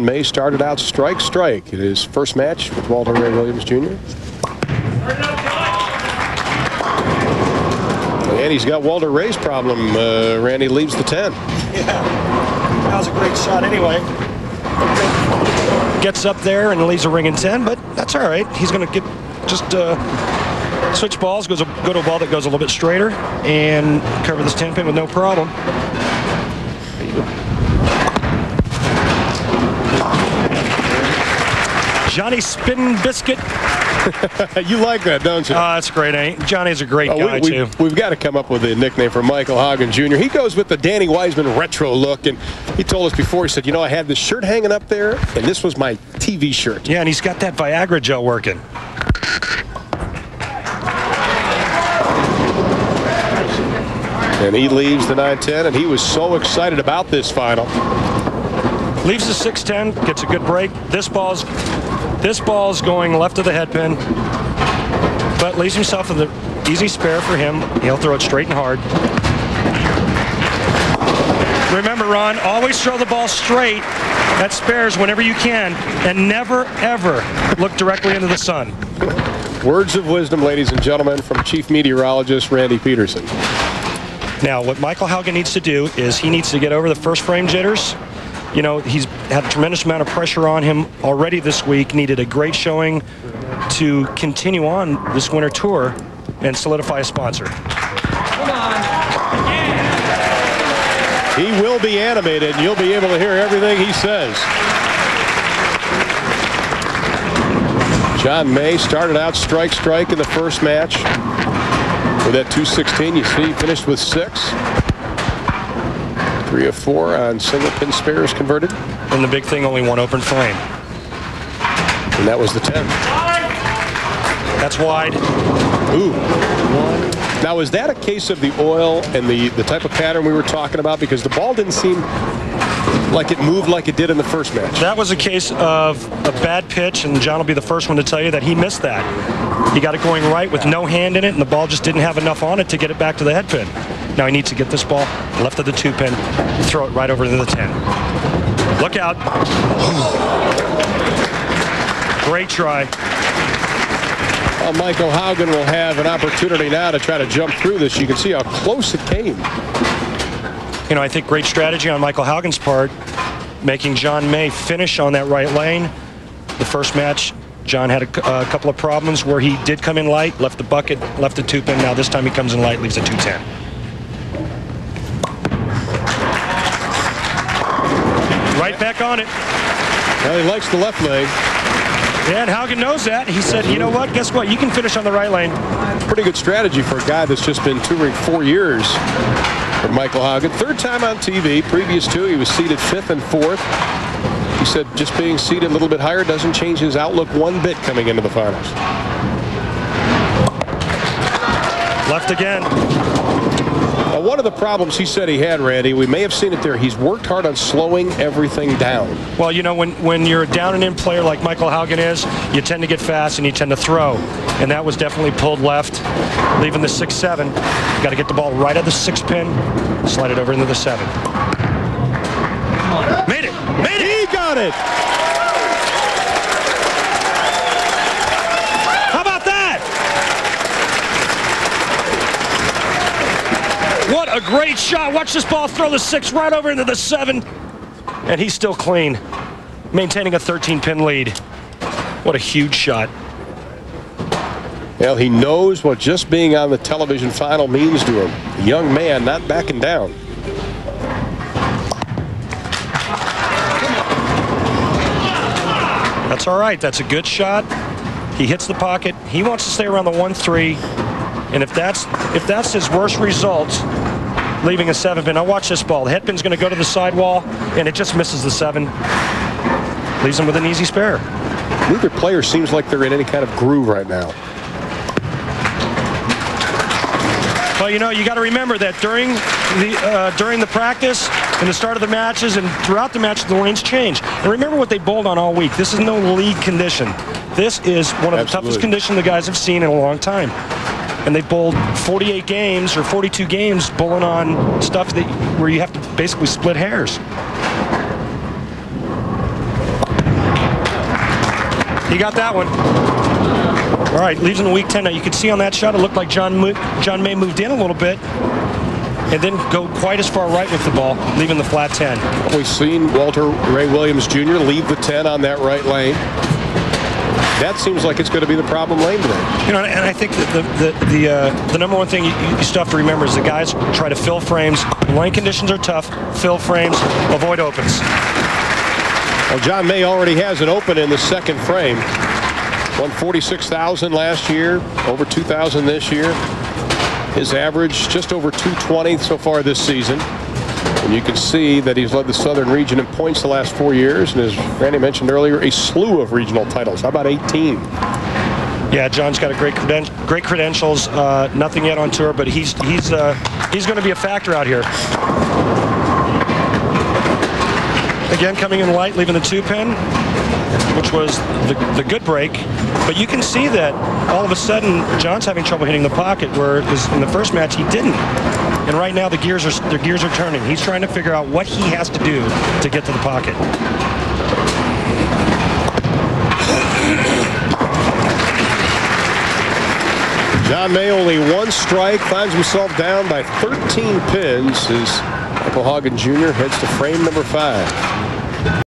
May started out strike in his first match with Walter Ray Williams Jr. And he's got Walter Ray's problem. Randy leaves the 10. Yeah, that was a great shot anyway. Gets up there and leaves a ring in 10, but that's all right. He's going to get just switch balls, go to a ball that goes a little bit straighter, and cover this 10 pin with no problem. Johnny Spin Biscuit. You like that, don't you? That's great, ain't Johnny's a great guy, too. We've got to come up with a nickname for Michael Haugen Jr. He goes with the Danny Wiseman retro look, and he told us before, he said, you know, I had this shirt hanging up there, and this was my TV shirt. Yeah, and he's got that Viagra gel working. And he leaves the 9-10, and he was so excited about this final. Leaves the 6-10, gets a good break. This ball's going left of the head pin, but leaves himself with an easy spare for him. He'll throw it straight and hard. Remember, Ron, always throw the ball straight at spares whenever you can, and never, ever look directly into the sun. Words of wisdom, ladies and gentlemen, from Chief Meteorologist Randy Peterson. Now, what Michael Haugen needs to do is he needs to get over the first frame jitters. You know, he's had a tremendous amount of pressure on him already this week. Needed a great showing to continue on this winter tour and solidify a sponsor. Come on. He will be animated. You'll be able to hear everything he says. John May started out strike in the first match with that 216. You see, he finished with 6. 3 of 4 on single pin spares converted. And the big thing, only one open frame. And that was the 10. That's wide. Ooh. Now, is that a case of the oil and the type of pattern we were talking about? Because the ball didn't seem like it moved like it did in the first match. That was a case of a bad pitch, and John will be the first one to tell you that he missed that. He got it going right with no hand in it, and the ball just didn't have enough on it to get it back to the head pin. Now he needs to get this ball left of the 2 pin, throw it right over to the 10. Look out. Great try. Well, Michael Haugen will have an opportunity now to try to jump through this. You can see how close it came. You know, I think great strategy on Michael Haugen's part, making John May finish on that right lane. The first match, John had a couple of problems where he did come in light, left the bucket, left the 2 pin. Now this time he comes in light, leaves a 210. Right back on it. Well, he likes the left leg. Yeah, and Haugen knows that. He said, you know what, guess what? You can finish on the right lane. Pretty good strategy for a guy that's just been touring 4 years. For Michael Haugen. 3rd time on TV. Previous 2, he was seated 5th and 4th. He said just being seated a little bit higher doesn't change his outlook one bit coming into the finals. Left again. Now, one of the problems he said he had, Randy, we may have seen it there, he's worked hard on slowing everything down. Well, you know, when you're a down and in player like Michael Haugen is, you tend to get fast and you tend to throw. And that was definitely pulled left, leaving the 6-7. Got to get the ball right at the 6 pin, slide it over into the 7. Made it! Made it! He got it! How about that? What a great shot. Watch this ball throw the 6 right over into the 7. And he's still clean, maintaining a 13-pin lead. What a huge shot. Well, he knows what just being on the television final means to him. A young man not backing down. That's all right. That's a good shot. He hits the pocket. He wants to stay around the 1-3. And if that's his worst result, leaving a 7 pin. Now watch this ball. The head pin's going to go to the sidewall, and it just misses the 7. Leaves him with an easy spare. Neither player seems like they're in any kind of groove right now. Well, you know, you got to remember that during the practice and the start of the matches and throughout the matches, the lanes change. And remember what they bowled on all week. This is no league condition. This is one of the toughest conditions the guys have seen in a long time. And they bowled 48 games or 42 games bowling on stuff where you have to basically split hairs. He got that one. All right, leaves in the weak 10. Now you can see on that shot, it looked like John May moved in a little bit and didn't go quite as far right with the ball, leaving the flat 10. We've seen Walter Ray Williams Jr. leave the 10 on that right lane. That seems like it's going to be the problem lane today. You know, and I think that the number one thing you still have to remember is the guys try to fill frames. Lane conditions are tough. Fill frames, avoid opens. Well, John May already has an open in the second frame. Won 46,000 last year, over 2,000 this year. His average just over 220 so far this season. And you can see that he's led the Southern region in points the last 4 years, and as Randy mentioned earlier, a slew of regional titles. How about 18? Yeah, John's got a great credentials. Nothing yet on tour, but he's going to be a factor out here. Again, coming in light, leaving the 2-pin, which was the good break. But you can see that all of a sudden John's having trouble hitting the pocket, where in the first match he didn't. And right now the gears are turning. He's trying to figure out what he has to do to get to the pocket. John May only one strike, finds himself down by 13 pins as Michael Haugen Jr. heads to frame number 5.